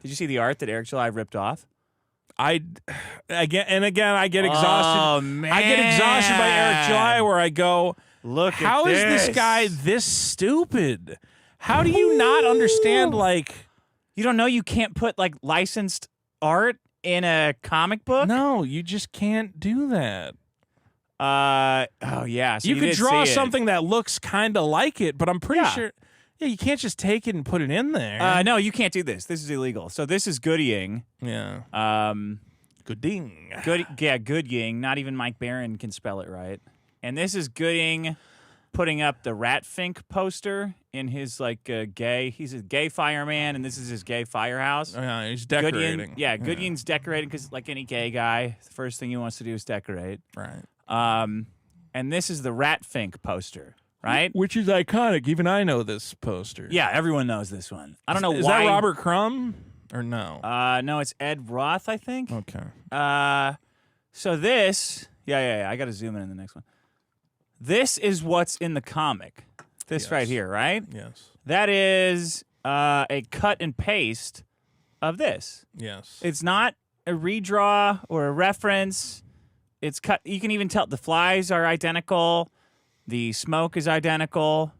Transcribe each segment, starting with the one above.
Did you see the art that Eric July ripped off? I get exhausted. Oh, man. I get exhausted by Eric July where I go, Look how at is this guy this stupid? How do you not understand, like... You don't know you can't put, like, licensed art in a comic book? No, you just can't do that. Oh, yeah. So you could draw see something that looks kind of like it, but I'm pretty sure... Yeah, you can't just take it and put it in there. No, you can't do this. This is illegal. So this is Goodyng. Yeah. Goodyng. Goodyng. Not even Mike Barron can spell it right. And this is Goodyng putting up the Fink poster in his, like, he's a gay fireman, and this is his gay firehouse. Oh, yeah, he's decorating. Goodyng's decorating because, like any gay guy, the first thing he wants to do is decorate. Right. And this is the Fink poster. Right? Which is iconic. Even I know this poster. Yeah, everyone knows this one. I don't know why. Is that Robert Crumb or no? No, it's Ed Roth, I think. Okay. So this, I got to zoom in the next one. This is what's in the comic. This right here, right? Yes. That is a cut and paste of this. Yes. It's not a redraw or a reference. It's cut. You can even tell the flies are identical. The smoke is identical.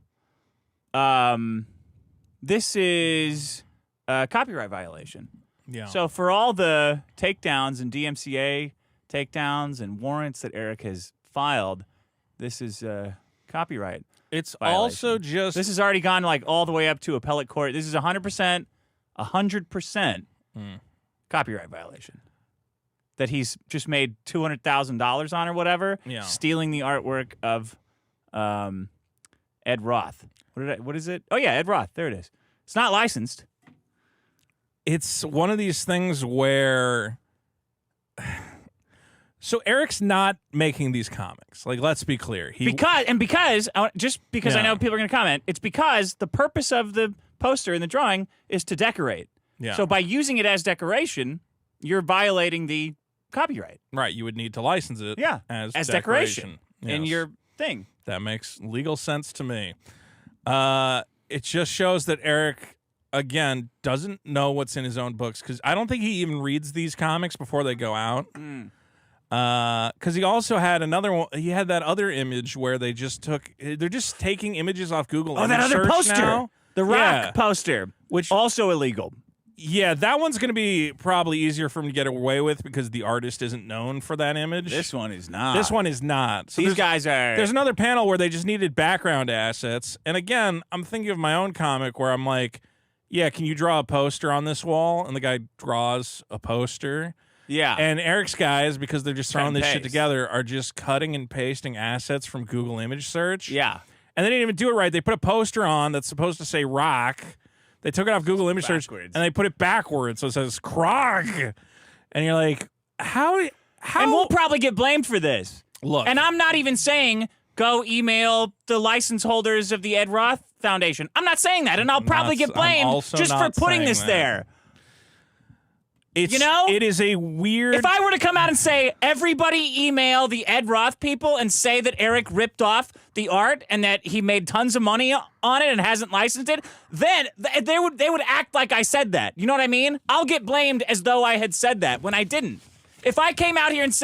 This is a copyright violation. Yeah. So for all the takedowns and DMCA takedowns and warrants that Eric has filed, this is copyright. It's violation. Also just... This has already gone like all the way up to appellate court. This is 100% copyright violation. That he's just made $200,000 on or whatever, stealing the artwork of Ed Roth. What is it? Oh, yeah, Ed Roth. There it is. It's not licensed. It's one of these things where... So Eric's not making these comics. Like, let's be clear. Because I know people are going to comment, it's because the purpose of the poster and the drawing is to decorate. Yeah. So by using it as decoration, you're violating the copyright. Right. You would need to license it as decoration in Yes. your thing. That makes legal sense to me. It just shows that Eric, again, doesn't know what's in his own books, because I don't think he even reads these comics before they go out. Because he also had another one. He had that other image where they're just taking images off Google. Oh, that other poster, now. The Rock poster, which also illegal. Yeah, that one's going to be probably easier for him to get away with because the artist isn't known for that image. This one is not. This one is not. So these guys are... There's another panel where they just needed background assets. And again, I'm thinking of my own comic where I'm like, yeah, can you draw a poster on this wall? And the guy draws a poster. Yeah. And Eric's guys, because they're just throwing this shit together, are just cutting and pasting assets from Google image search. Yeah. And they didn't even do it right. They put a poster on that's supposed to say rock. They took it off Google image search and they put it backwards, so it says Krog. And you're like, how? And we'll probably get blamed for this. Look. And I'm not even saying go email the license holders of the Ed Roth Foundation. I'm not saying that, and I'll probably get blamed just for putting this there. It is a weird... If I were to come out and say, everybody email the Ed Roth people and say that Eric ripped off the art and that he made tons of money on it and hasn't licensed it, then they would act like I said that. You know what I mean? I'll get blamed as though I had said that when I didn't. If I came out here and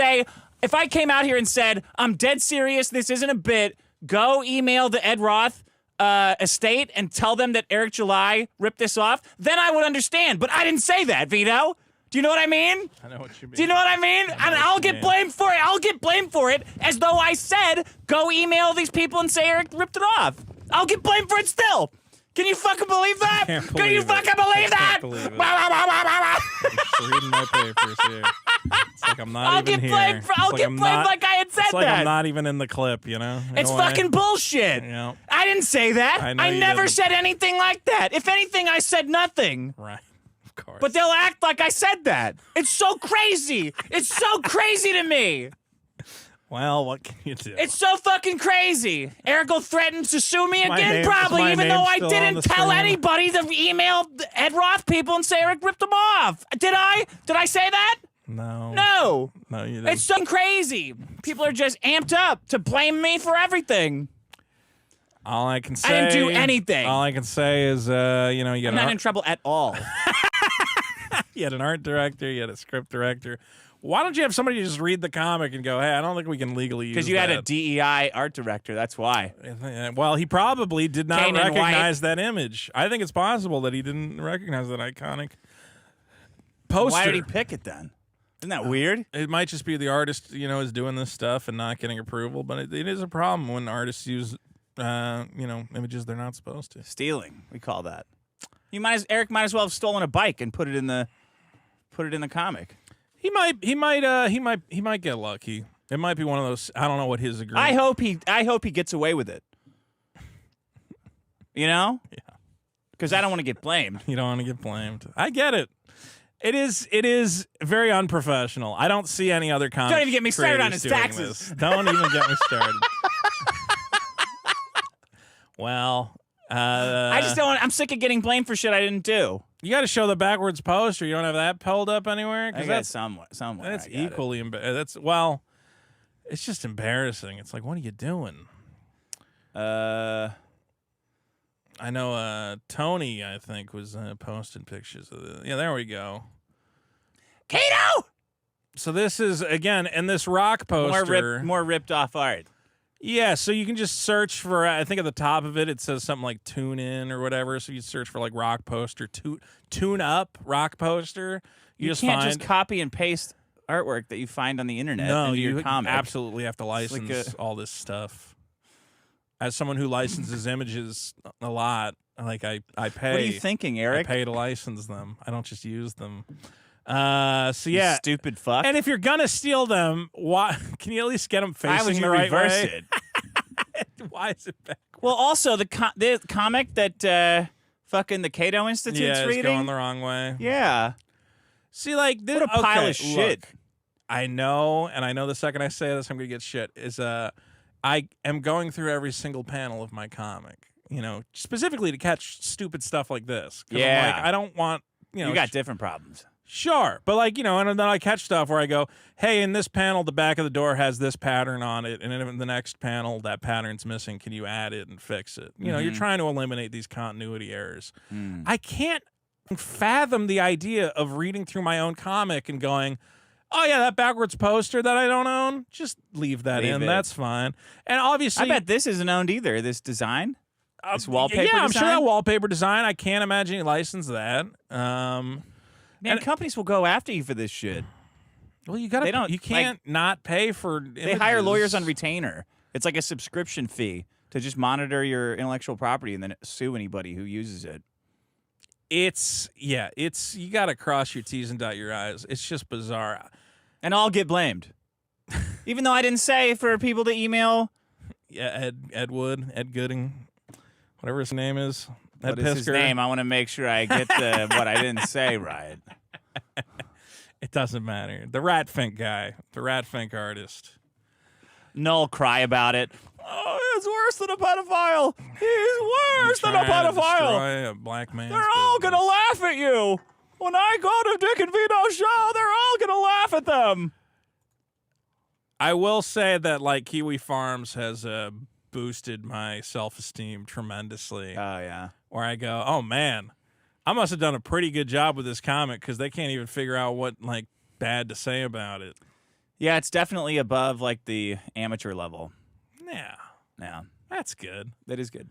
said, I'm dead serious, this isn't a bit, go email the Ed Roth estate and tell them that Eric July ripped this off, then I would understand. But I didn't say that, Vito. Do you know what I mean? I know what you mean. Do you know what I mean? And I'll get blamed for it. I'll get blamed for it as though I said, go email these people and say Eric ripped it off. I'll get blamed for it still. Can you fucking believe that? Can you fucking believe that? I'm just reading my papers here. It's like I'm not even here. I'll get blamed like I had said that. It's like I'm not even in the clip, you know? It's fucking bullshit. You know? I didn't say that. I never said anything like that. If anything, I said nothing. Right. Of course. But they'll act like I said that. It's so crazy. It's so crazy to me. Well, what can you do? It's so fucking crazy. Eric will threaten to sue me again, probably, even though I didn't tell anybody to email Ed Roth people and say Eric ripped them off. Did I? Did I say that? No. No. No, you didn't. It's so crazy. People are just amped up to blame me for everything. All I can say... I didn't do anything. All I can say is, you know... I'm not in trouble at all. You had an art director, you had a script director. Why don't you have somebody just read the comic and go, hey, I don't think we can legally use that? Because you had a DEI art director, that's why. Well, he probably did not Kanan recognize that image. I think it's possible that he didn't recognize that iconic poster. Why did he pick it then? Isn't that weird? It might just be the artist, is doing this stuff and not getting approval, but it is a problem when artists use, images they're not supposed to. Stealing, we call that. Eric might as well have stolen a bike and put it in the comic. He might get lucky. It might be one of those. I don't know what his agreement. I hope he gets away with it. Yeah. Because I don't want to get blamed. You don't want to get blamed. I get it. It is very unprofessional. I don't see any other comic. Don't even get me started on his doing taxes. This. Don't even get me started. Well, I just don't. I'm sick of getting blamed for shit I didn't do. You got to show the backwards poster. You don't have that pulled up anywhere? I got somewhere. That's I got equally embarrassing. It's just embarrassing. It's like, what are you doing? I know Tony, I think, was posting pictures of it. Yeah, there we go. Kato! So this is, again, in this rock poster. More ripped off art. Yeah, so you can just search for, I think at the top of it says something like tune in or whatever. So you search for like rock poster, tune up rock poster. You can't just copy and paste artwork that you find on the internet into your comic. Absolutely have to license all this stuff. As someone who licenses images a lot, like I pay. What are you thinking, Eric? I pay to license them. I don't just use them. So yeah, you stupid fuck. And if you're gonna steal them, why can you at least get them facing the right way? Why is it back? Well, also the comic that fucking the Cato Institute's it's reading going the wrong way. Yeah. See, like this, what a pile of shit. Look, I know, and I know the second I say this, I'm gonna get shit. I am going through every single panel of my comic, specifically to catch stupid stuff like this. Yeah. I'm like, I don't want, You got different problems. Sure, but and then I catch stuff where I go, hey, in this panel, the back of the door has this pattern on it, and in the next panel, that pattern's missing. Can you add it and fix it? You're trying to eliminate these continuity errors. I can't fathom the idea of reading through my own comic and going, oh, yeah, that backwards poster that I don't own, just leave that in. That's fine. And obviously, I bet this isn't owned either, this design. This wallpaper design. I'm sure that wallpaper design, I can't imagine you license that. Man, companies will go after you for this shit. Well, you gotta. You can't not pay for. They hire lawyers on retainer. It's like a subscription fee to just monitor your intellectual property and then sue anybody who uses it. You gotta cross your T's and dot your I's. It's just bizarre, and I'll get blamed, even though I didn't say for people to email. Yeah, Ed Goodyng, whatever his name is. What is his name? I want to make sure I get what I didn't say right. It doesn't matter. The Rat Fink guy, the Rat Fink artist. Null cry about it. Oh, it's worse than a pedophile. He's worse than a pedophile. Destroy a black man. They're all gonna laugh at you. When I go to Dick and Vito's show, they're all gonna laugh at them. I will say that Kiwi Farms has boosted my self-esteem tremendously. Oh, yeah. Where I go, oh, man, I must have done a pretty good job with this comic because they can't even figure out what, bad to say about it. Yeah, it's definitely above, the amateur level. Yeah. Yeah. That's good. That is good.